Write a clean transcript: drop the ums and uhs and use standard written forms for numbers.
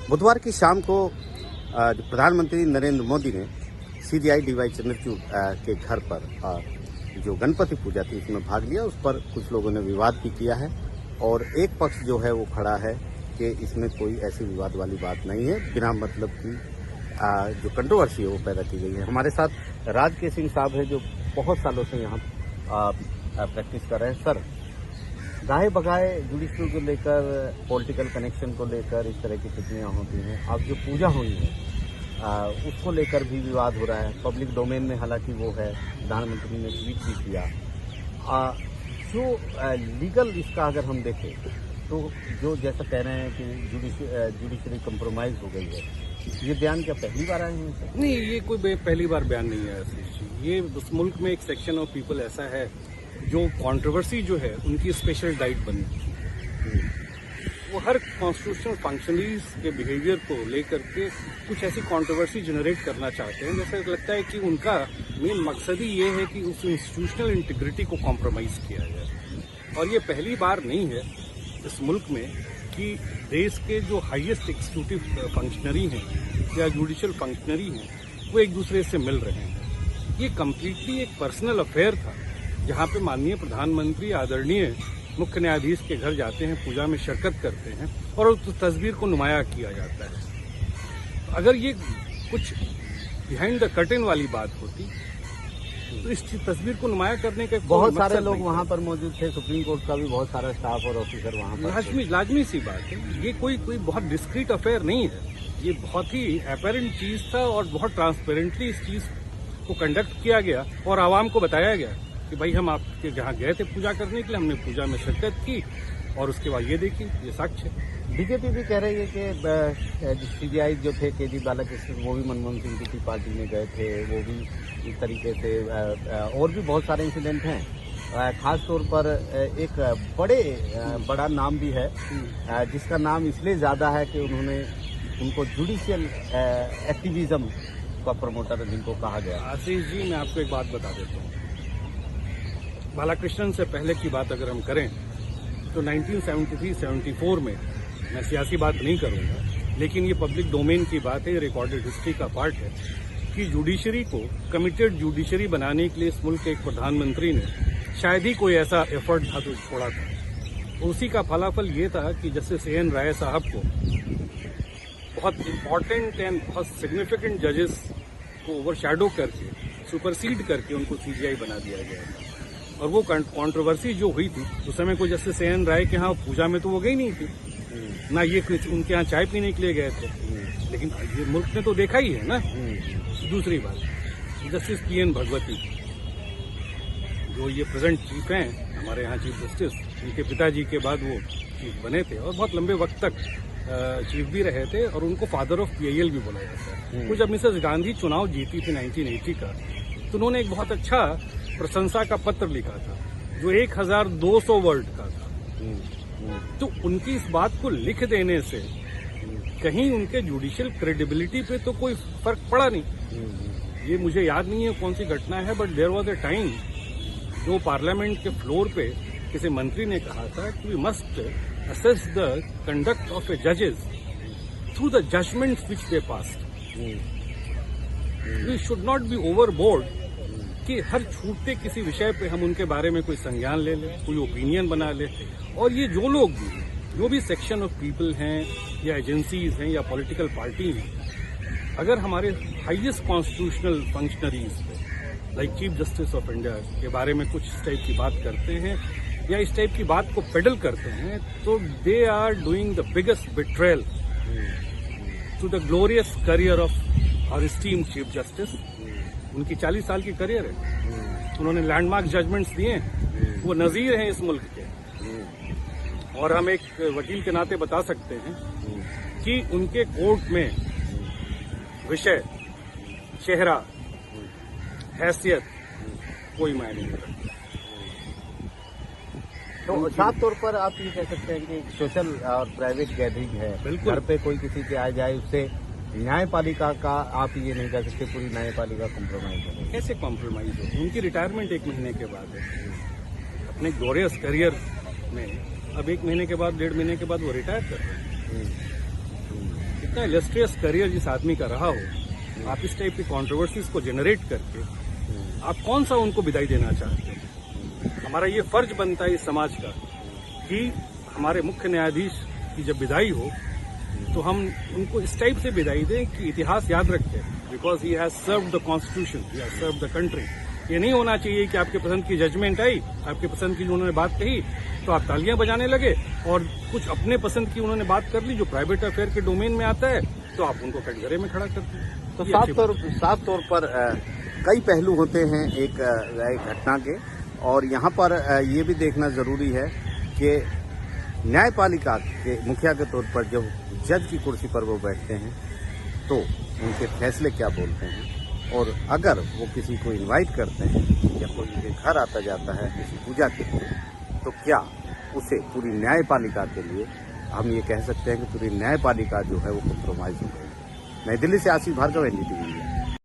बुधवार की शाम को प्रधानमंत्री नरेंद्र मोदी ने CDI DY चंद्रचूड़ के घर पर जो गणपति पूजा थी उसमें भाग लिया। उस पर कुछ लोगों ने विवाद भी किया है और एक पक्ष जो है वो खड़ा है कि इसमें कोई ऐसी विवाद वाली बात नहीं है, बिना मतलब की जो कंट्रोवर्सी है वो पैदा की गई है। हमारे साथ राज के सिंह साहब है जो बहुत सालों से यहाँ प्रैक्टिस कर रहे हैं। सर, गाहे बगाए जुडिशरी को लेकर, पॉलिटिकल कनेक्शन को लेकर इस तरह की टिप्पणियाँ होती हैं। अब जो पूजा हुई है उसको लेकर भी विवाद हो रहा है पब्लिक डोमेन में, हालांकि वो है, प्रधानमंत्री ने ट्वीट भी किया। जो लीगल इसका अगर हम देखें तो जो जैसा कह रहे हैं कि जुडिशरी कंप्रोमाइज हो गई है, ये बयान क्या पहली बार आए हैं? नहीं, ये कोई पहली बार बयान नहीं है। ये उस मुल्क में एक सेक्शन ऑफ पीपल ऐसा है जो कंट्रोवर्सी जो है उनकी स्पेशल डाइट बनी। वो हर कॉन्स्टिट्यूशनल फंक्शनरीज के बिहेवियर को लेकर के कुछ ऐसी कंट्रोवर्सी जनरेट करना चाहते हैं, जैसे लगता है कि उनका मेन मकसद ही ये है कि उस इंस्टीट्यूशनल इंटीग्रिटी को कॉम्प्रोमाइज किया जाए। और ये पहली बार नहीं है इस मुल्क में कि देश के जो हाईएस्ट एग्जीक्यूटिव फंक्शनरी हैं या जुडिशियल फंक्शनरी हैं वो एक दूसरे से मिल रहे हैं। ये कम्प्लीटली एक पर्सनल अफेयर था, जहाँ पे माननीय प्रधानमंत्री आदरणीय मुख्य न्यायाधीश के घर जाते हैं, पूजा में शिरकत करते हैं और उस तस्वीर को नुमाया किया जाता है। अगर ये कुछ बिहाइंड द कर्टेन वाली बात होती तो इस तस्वीर को नुमाया करने का बहुत सारे लोग वहाँ पर मौजूद थे, सुप्रीम कोर्ट का भी बहुत सारा स्टाफ और ऑफिसर वहाँ पर। लाजमी सी बात है, ये कोई बहुत डिस्क्रीट अफेयर नहीं है। ये बहुत ही एपेरेंट चीज था और बहुत ट्रांसपेरेंटली इस चीज को कंडक्ट किया गया और आवाम को बताया गया कि भाई हम आपके जहाँ गए थे पूजा करने के लिए, हमने पूजा में शिरकत की और उसके बाद ये देखिए, ये साक्ष्य है। बीजेपी भी कह रही है कि CBI जो थे KG बालाकृष्ण, वो भी मनमोहन सिंह की पार्टी में गए थे, वो भी इस तरीके से और भी बहुत सारे इंसिडेंट हैं। खास तौर पर एक बड़ा नाम भी है जिसका नाम इसलिए ज़्यादा है कि उनको जुडिशियल एक्टिविज्म का प्रमोटर जिनको कहा गया। आशीष जी, मैं आपको एक बात बता देता हूँ। बालाकृष्णन से पहले की बात अगर हम करें तो 1973-74 में, मैं सियासी बात नहीं करूंगा, लेकिन ये पब्लिक डोमेन की बात है, ये रिकॉर्डेड हिस्ट्री का पार्ट है कि जुडिशरी को कमिटेड जुडिशरी बनाने के लिए इस मुल्क के एक प्रधानमंत्री ने शायद ही कोई ऐसा एफर्ट था तो छोड़ा था। उसी का फलाफल ये था कि जस्टिस AN राय साहब को बहुत इंपॉर्टेंट एंड बहुत सिग्निफिकेंट जजेस को ओवरशैडो करके, सुपरसीड करके उनको CGI बना दिया गया। और वो कंट्रोवर्सी जो हुई थी उस समय कोई जस्टिस AN राय के यहाँ पूजा में तो वो गई नहीं थी, ना ये उनके यहाँ चाय पीने के लिए गए थे, लेकिन ये मुल्क ने तो देखा ही है ना। दूसरी बात, जस्टिस PN भगवती जो ये प्रेजेंट चीफ हैं हमारे यहाँ चीफ जस्टिस, उनके पिताजी के बाद वो चीफ बने थे और बहुत लंबे वक्त तक चीफ भी रहे थे और उनको फादर ऑफ PIL भी बोला जाता है। वो जब मिसेस गांधी चुनाव जीती थी 1980 का, तो उन्होंने एक बहुत अच्छा प्रशंसा का पत्र लिखा था जो 1200 वर्ड का था। तो उनकी इस बात को लिख देने से कहीं उनके जुडिशियल क्रेडिबिलिटी पे तो कोई फर्क पड़ा नहीं। ये मुझे याद नहीं है कौन सी घटना है, but there was a time जो पार्लियामेंट के फ्लोर पे किसी मंत्री ने कहा था कि we must assess the conduct of a जजेस through the judgments which they passed. We should not be overboard कि हर छूटते किसी विषय पे हम उनके बारे में कोई संज्ञान ले लें, कोई ओपिनियन बना ले। और ये जो लोग भी, जो भी सेक्शन ऑफ पीपल हैं या एजेंसीज हैं या पॉलिटिकल पार्टी हैं, अगर हमारे highest constitutional functionaries like chief justice of India के बारे में कुछ इस टाइप की बात करते हैं या इस टाइप की बात को पेडल करते हैं, तो they are doing the biggest betrayal to the glorious career of our esteemed chief justice. उनकी 40 साल की करियर है, उन्होंने लैंडमार्क जजमेंट्स दिए हैं, वो नजीर हैं इस मुल्क के। और हम एक वकील के नाते बता सकते हैं कि उनके कोर्ट में विषय, चेहरा, हैसियत कोई मायने नहीं रखता। तो साफ तौर पर आप ये कह सकते हैं कि सोशल और प्राइवेट गैदरिंग है, घर पे कोई किसी के आ जाए उससे न्यायपालिका का आप ये नहीं कह सकते पूरी न्यायपालिका कॉम्प्रोमाइज हो। कैसे कॉम्प्रोमाइज हो? उनकी रिटायरमेंट 1 महीने के बाद है। अपने ग्लोरियस करियर में अब 1 महीने के बाद, 1.5 महीने के बाद वो रिटायर कर रहे हैं। इतना इलस्ट्रियस करियर जिस आदमी का रहा हो, आप इस टाइप की कंट्रोवर्सीज को जनरेट करके आप कौन सा उनको विदाई देना चाहते हैं? हमारा ये फर्ज बनता है इस समाज का कि हमारे मुख्य न्यायाधीश की जब विदाई हो तो हम उनको इस टाइप से विदाई दें कि इतिहास याद रखें, because he has served the constitution, he has served the country. ये नहीं होना चाहिए कि आपके पसंद की जजमेंट आई, आपके पसंद की जो उन्होंने बात कही तो आप तालियां बजाने लगे, और कुछ अपने पसंद की उन्होंने बात कर ली जो प्राइवेट अफेयर के डोमेन में आता है तो आप उनको कटघरे में खड़ा कर दिए। तो साफ तौर पर कई पहलू होते हैं एक घटना के, और यहाँ पर ये भी देखना जरूरी है कि न्यायपालिका के मुखिया के तौर पर जब जज की कुर्सी पर वो बैठते हैं तो उनके फैसले क्या बोलते हैं, और अगर वो किसी को इनवाइट करते हैं या कोई उनके घर आता जाता है किसी पूजा के लिए, तो क्या उसे पूरी न्यायपालिका के लिए हम ये कह सकते हैं कि पूरी न्यायपालिका जो है वो कॉम्प्रोमाइज हो गई। नई दिल्ली से आशीष भार्गव, NDTV इंडिया।